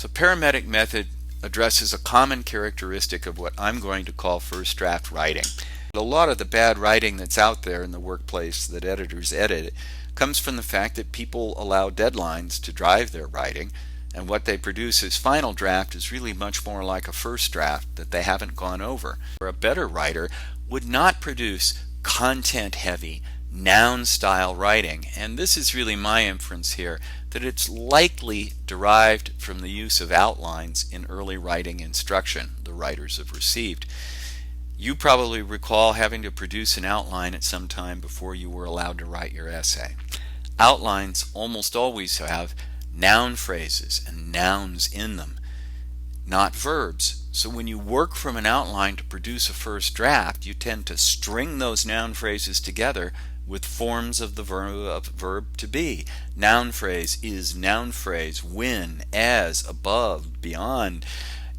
So paramedic method addresses a common characteristic of what I'm going to call first draft writing. A lot of the bad writing that's out there in the workplace that editors edit comes from the fact that people allow deadlines to drive their writing, and what they produce as final draft is really much more like a first draft that they haven't gone over. Or a better writer would not produce content heavy, noun style writing, and this is really my inference here, that it's likely derived from the use of outlines in early writing instruction the writers have received. You probably recall having to produce an outline at some time before you were allowed to write your essay. Outlines almost always have noun phrases and nouns in them, not verbs. So when you work from an outline to produce a first draft, you tend to string those noun phrases together with forms of the verb to be. Noun phrase is noun phrase, when, as, above, beyond.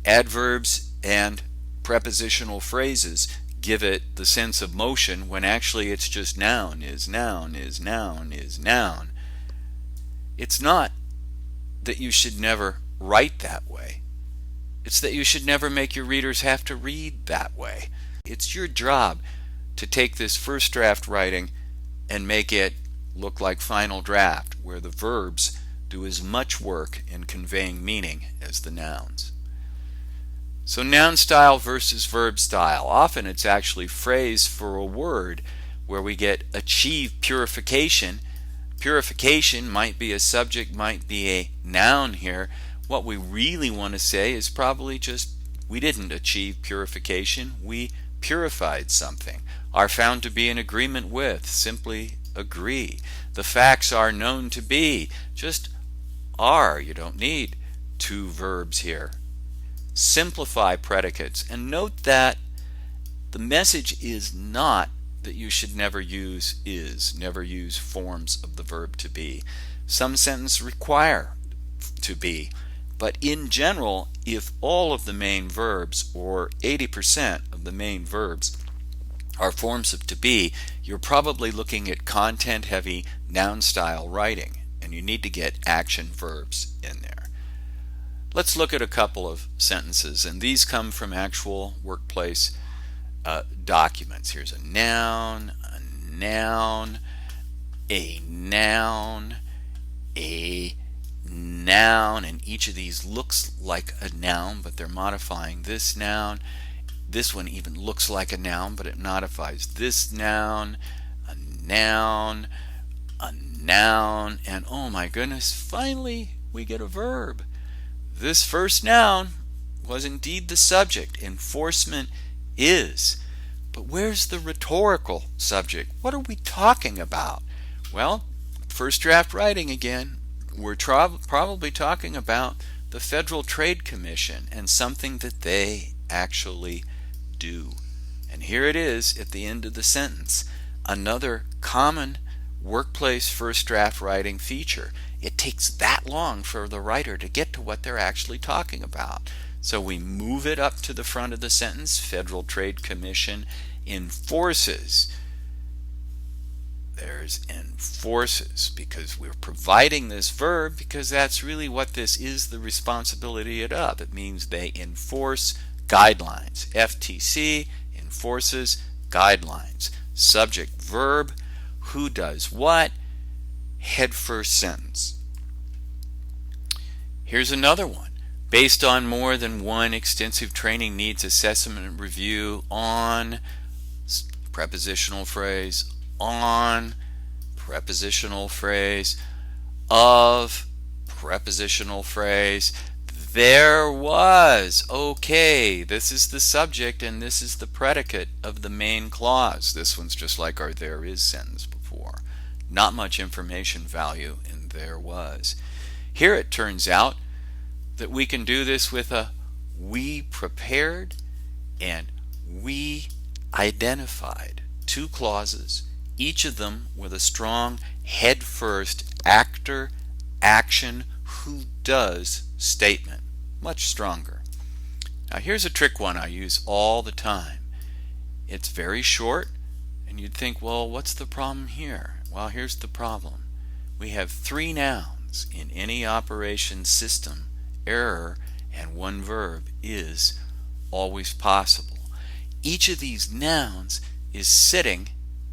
Adverbs and prepositional phrases give it the sense of motion when actually it's just noun, is noun, is noun, is noun. It's not that you should never write that way. It's that you should never make your readers have to read that way. It's your job to take this first draft writing and make it look like final draft, where the verbs do as much work in conveying meaning as the nouns. So noun style versus verb style. Often it's actually phrase for a word where we get achieve purification. Purification might be a subject, might be a noun here. What we really want to say is probably just we didn't achieve purification, we purified something. Are found to be in agreement with, simply agree. The facts are known to be, just are. You don't need two verbs here. Simplify predicates, and note that the message is not that you should never use is, never use forms of the verb to be. Some sentences require to be, but in general, if all of the main verbs, or 80% of the main verbs, are forms of to be, you're probably looking at content heavy noun style writing, and you need to get action verbs in there. Let's look at a couple of sentences, and these come from actual workplace documents. Here's a noun, a noun, a noun, a noun, and each of these looks like a noun, but they're modifying this noun. This one even looks like a noun, but it modifies this noun, a noun, a noun, and oh my goodness, finally we get a verb. This first noun was indeed the subject. Enforcement is. But where's the rhetorical subject? What are we talking about? Well, first draft writing again. We're probably talking about the Federal Trade Commission and something that they actually do. And here it is at the end of the sentence. Another common workplace first draft writing feature. It takes that long for the writer to get to what they're actually talking about. So we move it up to the front of the sentence. Federal Trade Commission enforces. There's enforces, because we're providing this verb because that's really what this is the responsibility of. It means they enforce guidelines. FTC enforces guidelines. Subject verb, who does what, head first sentence. Here's another one. Based on more than one extensive training needs assessment and review on prepositional phrase, on prepositional phrase, of prepositional phrase, there was. Okay, this is the subject and this is the predicate of the main clause. This one's just like our there is sentence before. Not much information value in there was. Here it turns out that we can do this with a we prepared and we identified. Two clauses, each of them with a strong head first actor, action, who does statement. Much stronger. Now here's a trick one I use all the time. It's very short, and you'd think, well, what's the problem here? Well, here's the problem. We have three nouns in any operation system error and one verb is always possible. Each of these nouns is sitting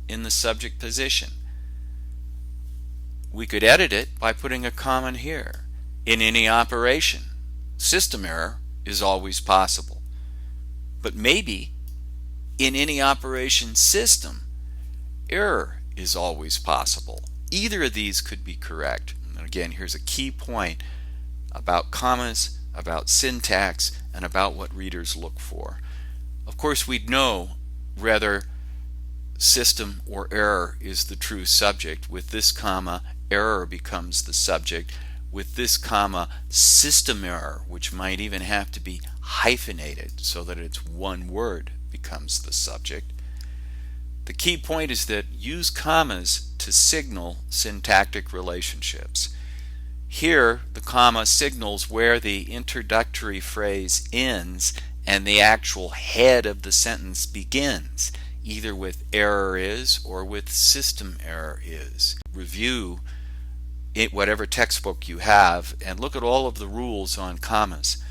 in the subject position. We could edit it by putting a comma here. In any operation, system error is always possible. But maybe in any operation system, error is always possible. Either of these could be correct. And again, here's a key point about commas, about syntax, and about what readers look for. Of course, we'd know whether system or error is the true subject. With this comma, error becomes the subject. With this comma, system error, which might even have to be hyphenated so that it's one word, becomes the subject. The key point is that use commas to signal syntactic relationships. Here, the comma signals where the introductory phrase ends and the actual head of the sentence begins, either with error is or with system error is. Review whatever textbook you have and look at all of the rules on commas.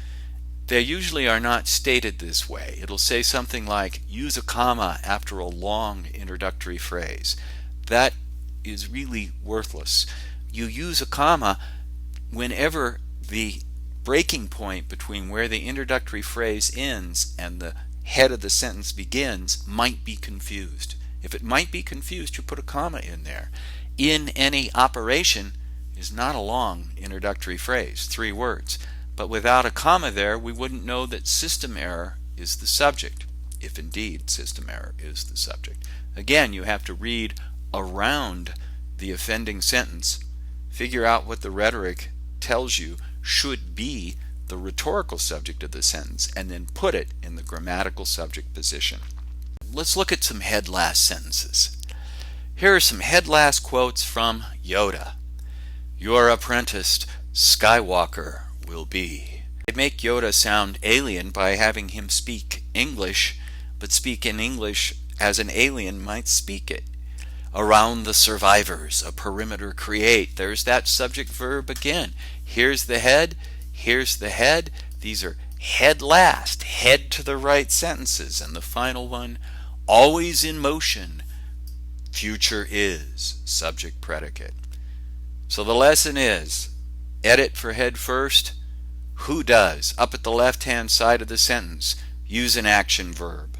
They usually are not stated this way. It'll say something like, use a comma after a long introductory phrase. That is really worthless. You use a comma whenever the breaking point between where the introductory phrase ends and the head of the sentence begins might be confused. If it might be confused, you put a comma in there. In any operation is not a long introductory phrase, 3 words. But without a comma there, we wouldn't know that system error is the subject, if indeed system error is the subject. Again, you have to read around the offending sentence, figure out what the rhetoric tells you should be the rhetorical subject of the sentence, and then put it in the grammatical subject position. Let's look at some head-last sentences. Here are some head-last quotes from Yoda. Your apprentice, Skywalker, will be. They make Yoda sound alien by having him speak English, but speak in English as an alien might speak it. Around the survivors, a perimeter create. There's that subject verb again. Here's the head, here's the head. These are head last, head to the right sentences. And the final one, always in motion, future is, subject predicate. So the lesson is, edit for head first. Who does? Up at the left-hand side of the sentence, use an action verb.